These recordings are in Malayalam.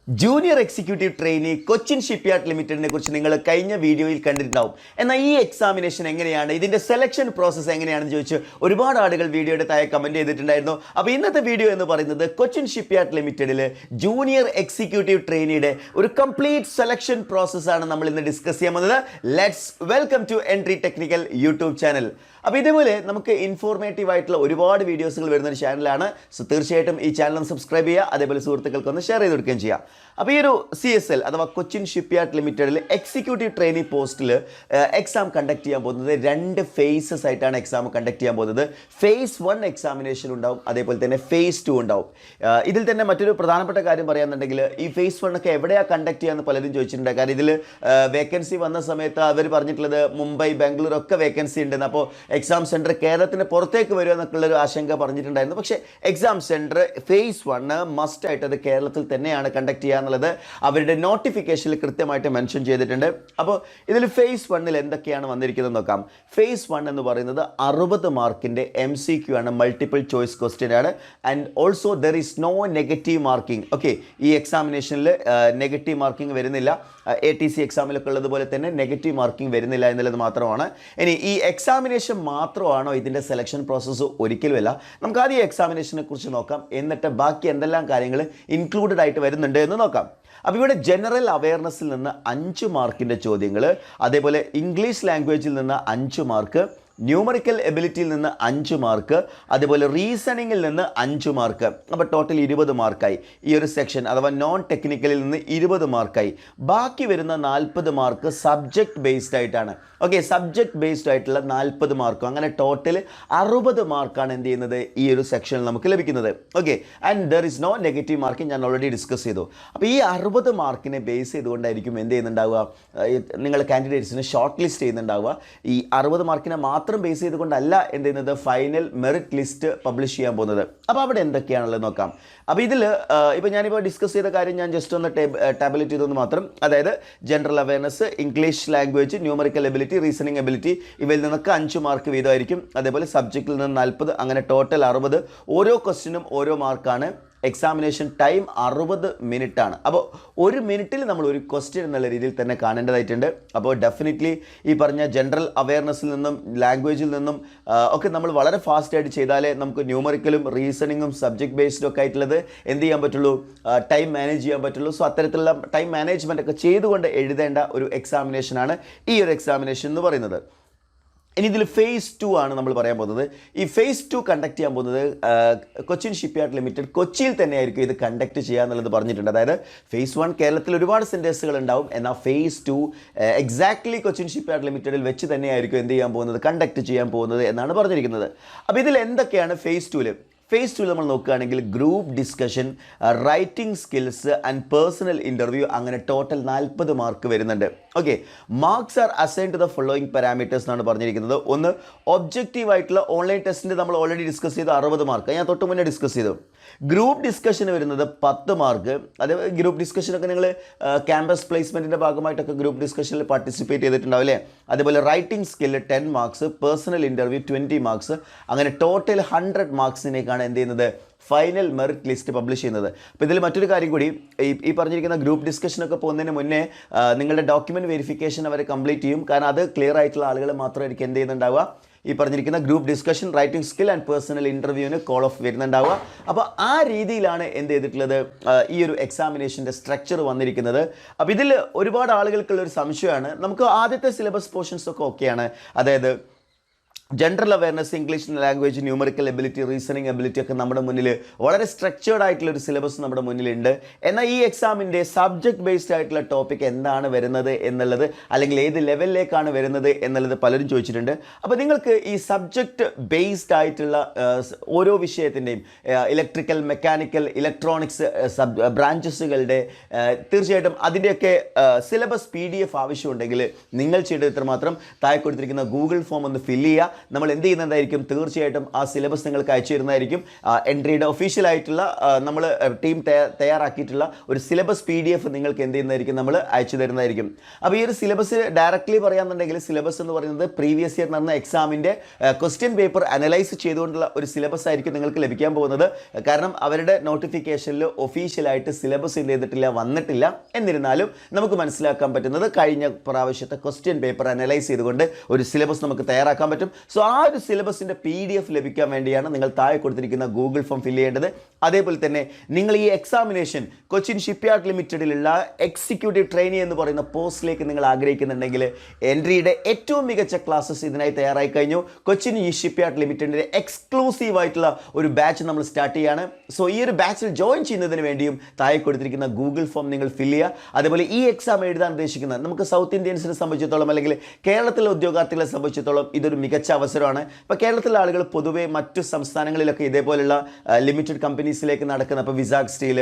Junior executive trainee Cochin shipyard ലിമിറ്റഡിനെ കുറിച്ച് നിങ്ങൾ കഴിഞ്ഞ വീഡിയോയിൽ കണ്ടിട്ടുണ്ടാവും. എന്നാൽ ഈ എക്സാമിനേഷൻ എങ്ങനെയാണ്, ഇതിൻ്റെ സെലക്ഷൻ പ്രോസസ്സ് എങ്ങനെയാണെന്ന് ചോദിച്ച് ഒരുപാട് ആളുകൾ വീഡിയോയുടെ താഴെ കമൻറ്റ് ചെയ്തിട്ടുണ്ടായിരുന്നു. അപ്പോൾ ഇന്നത്തെ വീഡിയോ എന്ന് പറയുന്നത് കൊച്ചിൻ ഷിപ്പ്യാർഡ് ലിമിറ്റഡിൽ ജൂനിയർ എക്സിക്യൂട്ടീവ് ട്രെയിനിയുടെ ഒരു കംപ്ലീറ്റ് സെലക്ഷൻ പ്രോസസ്സാണ് നമ്മൾ ഇന്ന് ഡിസ്കസ് ചെയ്യാൻ പോകുന്നത്. Let's welcome to entry technical YouTube channel. അപ്പോൾ ഇതേപോലെ നമുക്ക് ഇൻഫോർമേറ്റീവ് ആയിട്ടുള്ള ഒരുപാട് വീഡിയോസുകൾ വരുന്ന ഒരു ചാനലാണ്. സോ തീർച്ചയായിട്ടും ഈ ചാനൽ ഒന്ന് സബ്സ്ക്രൈബ് ചെയ്യുക, അതേപോലെ സുഹൃത്തുക്കൾക്കൊന്ന് ഷെയർ ചെയ്ത് കൊടുക്കുകയും ചെയ്യാം. അപ്പോൾ ഈ ഒരു CSL അഥവാ കൊച്ചിൻ ഷിപ്പ്യാർഡ് ലിമിറ്റഡിൽ എക്സിക്യൂട്ടീവ് ട്രെയിനി പോസ്റ്റിൽ എക്സാം കണ്ടക്ട് ചെയ്യാൻ പോകുന്നത് രണ്ട് ഫേസസ് ആയിട്ടാണ് എക്സാം കണ്ടക്ട് ചെയ്യാൻ പോകുന്നത്. ഫേസ് 1 എക്സാമിനേഷൻ ഉണ്ടാവും, അതേപോലെ തന്നെ ഫേസ് 2 ഉണ്ടാവും. ഇതിൽ തന്നെ മറ്റൊരു പ്രധാനപ്പെട്ട കാര്യം പറയാന്നുണ്ടെങ്കിൽ ഈ ഫേസ് 1 ഒക്കെ എവിടെയാണ് കണ്ടക്ട് ചെയ്യാന്ന് പലരും ചോദിച്ചിട്ടുണ്ട്. കാരണം ഇതിൽ വേക്കൻസി വന്ന സമയത്ത് അവർ പറഞ്ഞിട്ടുള്ളത് മുംബൈ, ബാംഗ്ലൂർ ഒക്കെ വേക്കൻസി ഉണ്ടെന്ന്. അപ്പോൾ എക്സാം സെൻറ്റർ കേരളത്തിന് പുറത്തേക്ക് വരുമോ എന്നൊക്കെയുള്ളൊരു ആശങ്ക പറഞ്ഞിട്ടുണ്ടായിരുന്നു. പക്ഷേ എക്സാം സെൻറ്റർ ഫേസ് 1 മസ്റ്റായിട്ട് അത് കേരളത്തിൽ തന്നെയാണ് കണ്ടക്ട് ചെയ്യുക എന്നുള്ളത് അവരുടെ നോട്ടിഫിക്കേഷനിൽ കൃത്യമായിട്ട് മെൻഷൻ ചെയ്തിട്ടുണ്ട്. അപ്പോൾ ഇതിൽ ഫേസ് 1 എന്തൊക്കെയാണ് വന്നിരിക്കുന്നത് നോക്കാം. ഫേസ് 1 എന്ന് പറയുന്നത് 60 മാർക്കിൻ്റെ MCQ ആണ്, മൾട്ടിപ്പിൾ ചോയ്സ് ക്വസ്റ്റ്യൻ ആണ്. And also there is no negative marking. Okay, ഈ എക്സാമിനേഷനിൽ നെഗറ്റീവ് മാർക്കിംഗ് വരുന്നില്ല. ATC എക്സാമിലൊക്കെ ഉള്ളതുപോലെ തന്നെ നെഗറ്റീവ് മാർക്കിംഗ് വരുന്നില്ല എന്നുള്ളത് മാത്രമാണ്. ഇനി ഈ എക്സാമിനേഷൻ മാത്രമാണോ ഇതിൻ്റെ സെലക്ഷൻ പ്രോസസ്സ്? ഒരിക്കലുമല്ല. നമുക്ക് ആദ്യം ഈ എക്സാമിനേഷനെ കുറിച്ച് നോക്കാം, എന്നിട്ട് ബാക്കി എന്തെല്ലാം കാര്യങ്ങൾ ഇൻക്ലൂഡഡ് ആയിട്ട് വരുന്നുണ്ട് എന്ന് നോക്കാം. അപ്പോൾ ഇവിടെ ജനറൽ അവയർനെസ്സിൽ നിന്ന് 5 മാർക്കിൻ്റെ ചോദ്യങ്ങൾ, അതേപോലെ ഇംഗ്ലീഷ് ലാംഗ്വേജിൽ നിന്ന് 5 മാർക്ക്, ന്യൂമറിക്കൽ എബിലിറ്റിയിൽ നിന്ന് 5 മാർക്ക്, അതേപോലെ റീസണിങ്ങിൽ നിന്ന് 5 മാർക്ക്. അപ്പോൾ ടോട്ടൽ 20 മാർക്കായി. ഈ ഒരു സെക്ഷൻ അഥവാ നോൺ ടെക്നിക്കലിൽ നിന്ന് 20 മാർക്കായി. ബാക്കി വരുന്ന 40 മാർക്ക് സബ്ജക്റ്റ് ബേസ്ഡ് ആയിട്ടാണ്. ഓക്കെ, സബ്ജക്റ്റ് ബേസ്ഡ് ആയിട്ടുള്ള 40 മാർക്കും. അങ്ങനെ ടോട്ടൽ 60 മാർക്കാണ് എന്ത് ചെയ്യുന്നത് ഈ ഒരു സെക്ഷനിൽ നമുക്ക് ലഭിക്കുന്നത്. Okay, and there is no negative marking, ഞാൻ ഓൾറെഡി ഡിസ്കസ് ചെയ്തു. അപ്പോൾ ഈ 60 മാർക്കിനെ ബേസ് ചെയ്തുകൊണ്ടായിരിക്കും എന്ത് ചെയ്യുന്നുണ്ടാവുക, നിങ്ങൾ കാൻഡിഡേറ്റ്സിന് ഷോർട്ട് ലിസ്റ്റ് ചെയ്യുന്നുണ്ടാവുക. ഈ 60 മാർക്കിനെ മാത്രം ബേസ് ചെയ്തുകൊണ്ടല്ല എന്ത് ചെയ്യുന്നത് ഫൈനൽ മെറിറ്റ് ലിസ്റ്റ് പബ്ലിഷ് ചെയ്യാൻ പോകുന്നത്. അപ്പോൾ അവിടെ എന്തൊക്കെയാണുള്ളത് നോക്കാം. അപ്പോൾ ഇതിൽ ഇപ്പോൾ ഞാനിപ്പോൾ ഡിസ്കസ് ചെയ്ത കാര്യം ഞാൻ ജസ്റ്റ് ഒന്ന് ടാബുലേറ്റ് ചെയ്തെന്ന് മാത്രം. അതായത് general awareness, English language, numerical ability, reasoning ability, ഇവയിൽ നിന്നൊക്കെ 5 മാർക്ക് വീതമായിരിക്കും. അതേപോലെ സബ്ജക്റ്റിൽ നിന്ന് 40, അങ്ങനെ ടോട്ടൽ 60. ഓരോ ക്വസ്റ്റിനും ഓരോ മാർക്കാണ്. എക്സാമിനേഷൻ ടൈം 60 മിനിറ്റ് ആണ്. അപ്പോൾ 1 മിനിറ്റിൽ നമ്മൾ ഒരു ക്വസ്റ്റ്യൻ എന്നുള്ള രീതിയിൽ തന്നെ കാണേണ്ടതായിട്ടുണ്ട്. അപ്പോൾ ഡെഫിനറ്റ്ലി ഈ പറഞ്ഞ ജനറൽ അവയർനെസ്സിൽ നിന്നും ലാംഗ്വേജിൽ നിന്നും ഒക്കെ നമ്മൾ വളരെ ഫാസ്റ്റായിട്ട് ചെയ്താലേ നമുക്ക് ന്യൂമറിക്കലും റീസണിങ്ങും സബ്ജക്ട് ബേസ്ഡും ഒക്കെ ആയിട്ടുള്ളത് എന്ത് ചെയ്യാൻ പറ്റുള്ളൂ, ടൈം മാനേജ് ചെയ്യാൻ പറ്റുള്ളൂ. സോ അത്തരത്തിലുള്ള ടൈം മാനേജ്മെൻ്റ് ഒക്കെ ചെയ്തുകൊണ്ട് എഴുതേണ്ട ഒരു എക്സാമിനേഷനാണ് ഈ ഒരു എക്സാമിനേഷൻ എന്ന് പറയുന്നത്. ഇനി ഇതിൽ ഫേസ് 2 ആണ് നമ്മൾ പറയാൻ പോകുന്നത്. ഈ ഫേസ് 2 കണ്ടക്ട് ചെയ്യാൻ പോകുന്നത് കൊച്ചിൻ ഷിപ്പ്യാർഡ് ലിമിറ്റഡ് കൊച്ചിയിൽ തന്നെയായിരിക്കും ഇത് കണ്ടക്ട് ചെയ്യുക എന്നുള്ളത് പറഞ്ഞിട്ടുണ്ട്. അതായത് ഫേസ് 1 കേരളത്തിൽ ഒരുപാട് സെൻറ്റേഴ്സുകൾ ഉണ്ടാവും, എന്നാൽ ഫേസ് 2 എക്സാക്ട്ലി കൊച്ചിൻ ഷിപ്പ്യാർഡ് ലിമിറ്റഡിൽ വെച്ച് തന്നെയായിരിക്കും എന്ത് ചെയ്യാൻ പോകുന്നത്, കണ്ടക്ട് ചെയ്യാൻ പോകുന്നത് എന്നാണ് പറഞ്ഞിരിക്കുന്നത്. അപ്പോൾ ഇതിൽ എന്തൊക്കെയാണ് ഫേസ് 2ൽ? ഫേസ് 2 നമ്മൾ നോക്കുകയാണെങ്കിൽ group discussion, writing skills and personal interview, അങ്ങനെ ടോട്ടൽ 40 മാർക്ക് വരുന്നുണ്ട്. Okay, marks are assign to the following parameters എന്നാണ് പറഞ്ഞിരിക്കുന്നത്. ഒന്ന്, ഒബ്ജക്റ്റീവ് ആയിട്ടുള്ള ഓൺലൈൻ ടെസ്റ്റിൻ്റെ നമ്മൾ ഓൾറെഡി ഡിസ്കസ് ചെയ്ത് 60 മാർക്ക് ഞാൻ തൊട്ട് മുന്നേ ഡിസ്കസ് ചെയ്തു. ഗ്രൂപ്പ് ഡിസ്കഷന് വരുന്നത് 10 മാർക്ക്. അതേ ഗ്രൂപ്പ് ഡിസ്കഷനൊക്കെ നിങ്ങൾ ക്യാമ്പസ് പ്ലേസ്മെൻറ്റിൻ്റെ ഭാഗമായിട്ടൊക്കെ ഗ്രൂപ്പ് ഡിസ്കഷനിൽ പാർട്ടിസിപ്പേറ്റ് ചെയ്തിട്ടുണ്ടാവും അല്ലേ. അതേപോലെ writing skill 10 marks, personal interview 20 marks, അങ്ങനെ ടോട്ടൽ 100 മാർക്സിനേക്കാണ് എന്ത് ചെയ്യുന്നത് ഫൈനൽ മെറിറ്റ് ലിസ്റ്റ് പബ്ലിഷ് ചെയ്യുന്നത്. അപ്പോൾ ഇതിൽ മറ്റൊരു കാര്യം കൂടി, ഈ പറഞ്ഞിരിക്കുന്ന ഗ്രൂപ്പ് ഡിസ്കഷനൊക്കെ പോകുന്നതിന് മുന്നേ നിങ്ങളുടെ ഡോക്യുമെൻറ്റ് വെരിഫിക്കേഷൻ അവർ കംപ്ലീറ്റ് ചെയ്യും. കാരണം അത് ക്ലിയർ ആയിട്ടുള്ള ആളുകൾ മാത്രമായിരിക്കും എന്ത് ചെയ്യുന്നുണ്ടാവുക, ഈ പറഞ്ഞിരിക്കുന്ന group discussion, writing skill and personal ഇൻ്റർവ്യൂവിന് കോൾ ഓഫ് വരുന്നുണ്ടാവുക. അപ്പോൾ ആ രീതിയിലാണ് എന്ത് ചെയ്തിട്ടുള്ളത് ഈ ഒരു എക്സാമിനേഷൻ്റെ സ്ട്രക്ചർ വന്നിരിക്കുന്നത്. അപ്പോൾ ഇതിൽ ഒരുപാട് ആളുകൾക്കുള്ളൊരു സംശയമാണ്, നമുക്ക് ആദ്യത്തെ സിലബസ് പോർഷൻസ് ഒക്കെ ഓക്കെയാണ്. അതായത് general awareness, English language, numerical ability, reasoning ability ഒക്കെ നമ്മുടെ മുന്നിൽ വളരെ സ്ട്രക്ചേർഡ് ആയിട്ടുള്ള ഒരു സിലബസ് നമ്മുടെ മുന്നിലുണ്ട്. എന്നാൽ ഈ എക്സാമിൻ്റെ സബ്ജക്ട് ബേസ്ഡ് ആയിട്ടുള്ള ടോപ്പിക് എന്താണ് വരുന്നത് എന്നുള്ളത്, അല്ലെങ്കിൽ ഏത് ലെവലിലേക്കാണ് വരുന്നത് എന്നുള്ളത് പലരും ചോദിച്ചിട്ടുണ്ട്. അപ്പോൾ നിങ്ങൾക്ക് ഈ സബ്ജക്റ്റ് ബേസ്ഡ് ആയിട്ടുള്ള ഓരോ വിഷയത്തിൻ്റെയും ഇലക്ട്രിക്കൽ, മെക്കാനിക്കൽ, ഇലക്ട്രോണിക്സ് ബ്രാഞ്ചസുകളുടെ തീർച്ചയായിട്ടും അതിൻ്റെയൊക്കെ സിലബസ് PDF ആവശ്യമുണ്ടെങ്കിൽ നിങ്ങൾ ചെയ്യേണ്ടത് ഇത്രമാത്രം, താഴെ കൊടുത്തിരിക്കുന്ന ഗൂഗിൾ ഫോം ഒന്ന് ഫില്ല് ചെയ്യുക. നമ്മൾ എന്ത് ചെയ്യുന്നതായിരിക്കും, തീർച്ചയായിട്ടും ആ സിലബസ് നിങ്ങൾക്ക് അയച്ചു തരുന്നതായിരിക്കും. എൻട്രിയുടെ ഒഫീഷ്യലായിട്ടുള്ള നമ്മൾ ടീം തയ്യാറാക്കിയിട്ടുള്ള ഒരു സിലബസ് PDF നിങ്ങൾക്ക് എന്ത് ചെയ്യുന്നതായിരിക്കും, നമ്മൾ അയച്ചു തരുന്നതായിരിക്കും. അപ്പോൾ ഈ ഒരു സിലബസ് ഡയറക്റ്റ്ലി പറയാന്നുണ്ടെങ്കിൽ സിലബസ് എന്ന് പറയുന്നത് പ്രീവിയസ് ഇയർ നടന്ന എക്സാമിൻ്റെ ക്വസ്റ്റ്യൻ പേപ്പർ അനലൈസ് ചെയ്തുകൊണ്ടുള്ള ഒരു സിലബസ് ആയിരിക്കും നിങ്ങൾക്ക് ലഭിക്കാൻ പോകുന്നത്. കാരണം അവരുടെ നോട്ടിഫിക്കേഷനിൽ ഒഫീഷ്യലായിട്ട് സിലബസ് എന്ത് ചെയ്തിട്ടില്ല, വന്നിട്ടില്ല. എന്നിരുന്നാലും നമുക്ക് മനസ്സിലാക്കാൻ പറ്റുന്നത് കഴിഞ്ഞ പ്രാവശ്യത്തെ ക്വസ്റ്റ്യൻ പേപ്പർ അനലൈസ് ചെയ്തുകൊണ്ട് ഒരു സിലബസ് നമുക്ക് തയ്യാറാക്കാൻ പറ്റും. സോ ആ ഒരു സിലബസിൻ്റെ PDF ലഭിക്കാൻ വേണ്ടിയാണ് നിങ്ങൾ താഴെ കൊടുത്തിരിക്കുന്ന ഗൂഗിൾ ഫോം ഫില്ല് ചെയ്യേണ്ടത്. അതേപോലെ തന്നെ നിങ്ങൾ ഈ എക്സാമിനേഷൻ കൊച്ചിൻ ഷിപ്പ്യാർഡ് ലിമിറ്റഡിലുള്ള എക്സിക്യൂട്ടീവ് ട്രെയിനി എന്ന് പറയുന്ന പോസ്റ്റിലേക്ക് നിങ്ങൾ ആഗ്രഹിക്കുന്നുണ്ടെങ്കിൽ എൻട്രിയുടെ ഏറ്റവും മികച്ച ക്ലാസ്സസ് ഇതിനായി തയ്യാറായി കഴിഞ്ഞു. കൊച്ചിൻ ഈ ഷിപ്പ്യാർഡ് ലിമിറ്റഡിൻ്റെ എക്സ്ക്ലൂസീവ് ആയിട്ടുള്ള ഒരു ബാച്ച് നമ്മൾ സ്റ്റാർട്ട് ചെയ്യാണ്. സോ ഈ ഒരു ബാച്ചിൽ ജോയിൻ ചെയ്യുന്നതിന് വേണ്ടിയും താഴെ കൊടുത്തിരിക്കുന്ന ഗൂഗിൾ ഫോം നിങ്ങൾ ഫില്ല് ചെയ്യുക. അതേപോലെ ഈ എക്സാം എഴുതാൻ ഉദ്ദേശിക്കുന്ന നമുക്ക് സൗത്ത് ഇന്ത്യൻസിനെ സംബന്ധിച്ചിടത്തോളം അല്ലെങ്കിൽ കേരളത്തിലെ ഉദ്യോഗാർത്ഥികളെ സംബന്ധിച്ചിടത്തോളം ഇതൊരു മികച്ച അവസരമാണ്. ഇപ്പോൾ കേരളത്തിലെ ആളുകൾ പൊതുവെ മറ്റു സംസ്ഥാനങ്ങളിലൊക്കെ ഇതേപോലെയുള്ള ലിമിറ്റഡ് കമ്പനീസിലേക്ക് നടക്കുന്ന, ഇപ്പോൾ വിസാഗ് സ്റ്റീൽ,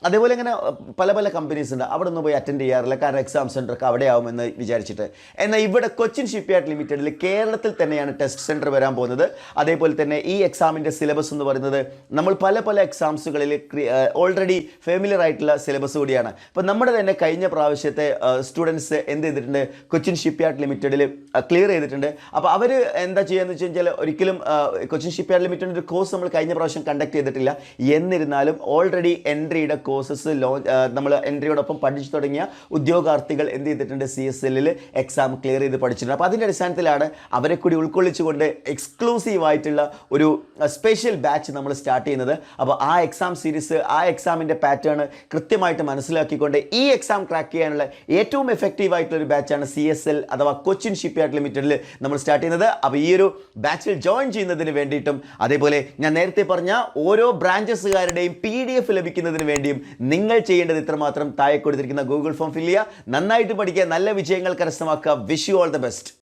അതേപോലെ ഇങ്ങനെ പല പല കമ്പനീസ് ഉണ്ട്. അവിടെ നിന്ന് പോയി അറ്റൻഡ് ചെയ്യാറില്ല, കാരണം എക്സാം സെൻറ്റർ ഒക്കെ അവിടെ ആവുമെന്ന് വിചാരിച്ചിട്ട്. എന്നാൽ ഇവിടെ കൊച്ചിൻ ഷിപ്പ്യാർഡ് ലിമിറ്റഡിൽ കേരളത്തിൽ തന്നെയാണ് ടെസ്റ്റ് സെൻറ്റർ വരാൻ പോകുന്നത്. അതേപോലെ തന്നെ ഈ എക്സാമിൻ്റെ സിലബസ് എന്ന് പറയുന്നത് നമ്മൾ പല പല എക്സാംസുകളിൽ ഓൾറെഡി ഫെമിലിയർ ആയിട്ടുള്ള സിലബസ് കൂടിയാണ്. അപ്പോൾ നമ്മുടെ തന്നെ കഴിഞ്ഞ പ്രാവശ്യത്തെ സ്റ്റുഡൻസ് എന്ത് ചെയ്തിട്ടുണ്ട്, കൊച്ചിൻ ഷിപ്പ്യാർഡ് ലിമിറ്റഡിൽ ക്ലിയർ ചെയ്തിട്ടുണ്ട്. അപ്പോൾ അവർ എന്താ ചെയ്യുകയെന്ന് വെച്ച് കഴിഞ്ഞാൽ ഒരിക്കലും കൊച്ചിൻ ഷിപ്പ്യാർഡ് ലിമിറ്റഡിൻ്റെ ഒരു കോഴ്സ് നമ്മൾ കഴിഞ്ഞ പ്രാവശ്യം കണ്ടക്ട് ചെയ്തിട്ടില്ല. എന്നിരുന്നാലും ഓൾറെഡി എൻട്രിയുടെ കോഴ്സസ് നമ്മൾ എൻട്രിയോടൊപ്പം പഠിച്ചു തുടങ്ങിയ ഉദ്യോഗാർത്ഥികൾ എന്ത് ചെയ്തിട്ടുണ്ട്, CSL എക്സാം ക്ലിയർ ചെയ്ത് പഠിച്ചിട്ടുണ്ട്. അപ്പോൾ അതിൻ്റെ അടിസ്ഥാനത്തിലാണ് അവരെ കൂടി ഉൾക്കൊള്ളിച്ചുകൊണ്ട് എക്സ്ക്ലൂസീവ് ആയിട്ടുള്ള ഒരു സ്പെഷ്യൽ ബാച്ച് നമ്മൾ സ്റ്റാർട്ട് ചെയ്യുന്നത്. അപ്പോൾ ആ എക്സാം സീരീസ്, ആ എക്സാമിൻ്റെ പാറ്റേൺ കൃത്യമായിട്ട് മനസ്സിലാക്കിക്കൊണ്ട് ഈ എക്സാം ക്രാക്ക് ചെയ്യാനുള്ള ഏറ്റവും എഫക്റ്റീവ് ആയിട്ടുള്ള ഒരു ബാച്ചാണ് CSL അഥവാ കൊച്ചിൻ ഷിപ്പ്യാർഡ് ലിമിറ്റഡിൽ നമ്മൾ സ്റ്റാർട്ട് ചെയ്യുന്നത്. അപ്പോൾ ഈ ഒരു ബാച്ചിൽ ജോയിൻ ചെയ്യുന്നതിന് വേണ്ടിയിട്ടും അതേപോലെ ഞാൻ നേരത്തെ പറഞ്ഞ ഓരോ ബ്രാഞ്ചസുകാരുടെയും PDF ലഭിക്കുന്നതിന് വേണ്ടിയും നിങ്ങൾ ചെയ്യേണ്ടത് ഇത്രമാത്രം. താഴെ കൊടുത്തിരിക്കുന്ന ഗൂഗിൾ ഫോം ഫില്ല് ചെയ്യുക, നന്നായിട്ട് പഠിക്കുക, നല്ല വിജയങ്ങൾ കരസ്ഥമാക്കുക. Wish you all the best.